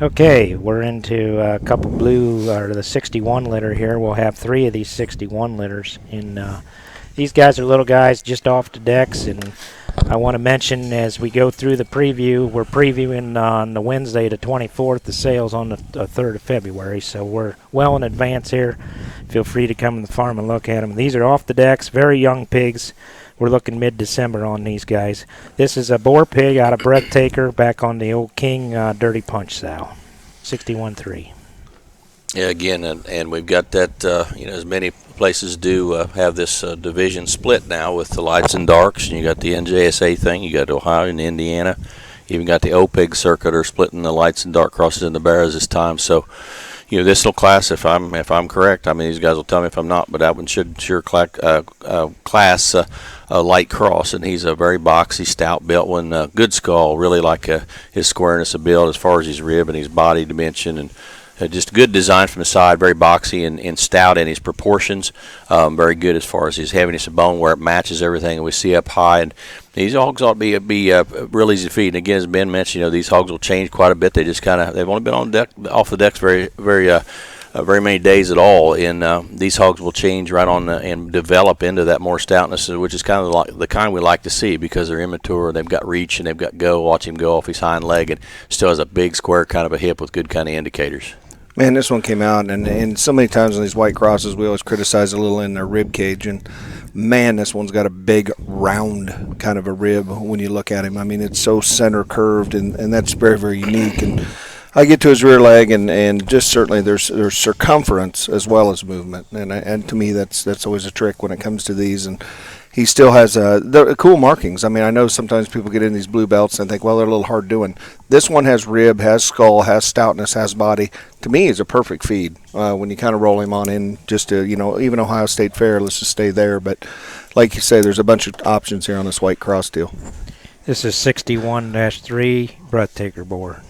Okay, we're into a couple blue, or the 61 litter here. We'll have 3 of these 61 litters. And these guys are little guys just off the decks. And I want to mention as we go through the preview, we're previewing on the Wednesday the 24th, the sales on the 3rd of February. So we're well in advance here. Feel free to come to the farm and look at them. These are off the decks, very young pigs. We're looking mid-December on these guys. This is a boar pig out of Breathtaker back on the old King Dirty Punch sow, 61.3. Yeah, again, and we've got that, as many places do have this division split now with the lights and darks. And you got the NJSA thing, you got Ohio and Indiana. You even got the OPIG circuit are splitting the lights and dark crosses in the barrows this time. So, this little class, if I'm correct, I mean these guys will tell me if I'm not, but that one should sure class a light cross, and he's a very boxy, stout built one, good skull, really like his squareness of build as far as his rib and his body dimension, and just good design from the side, very boxy and stout in his proportions, very good as far as his heaviness of bone where it matches everything that we see up high. And these hogs ought to be real easy to feed. And again, as Ben mentioned, these hogs will change quite a bit. They just they've only been on off the decks very many days at all, and these hogs will change right on and develop into that more stoutness, which is kind of like the kind we like to see because they're immature, they've got reach, and they've got go. Watch him go off his hind leg, and still has a big square kind of a hip with good kind of indicators. Man, this one came out, and so many times on these white crosses, we always criticize a little in their rib cage, and man, this one's got a big round kind of a rib when you look at him. I mean, it's so center curved, and that's very, very unique. And I get to his rear leg, and just certainly there's circumference as well as movement, and to me that's always a trick when it comes to these. And he still has the cool markings. I mean, I know sometimes people get in these blue belts and think, well, they're a little hard doing. This one has rib, has skull, has stoutness, has body. To me, it's a perfect feed when you kind of roll him on in just to, even Ohio State Fair, let's just stay there. But like you say, there's a bunch of options here on this white cross deal. This is 61-3 Breathtaker boar.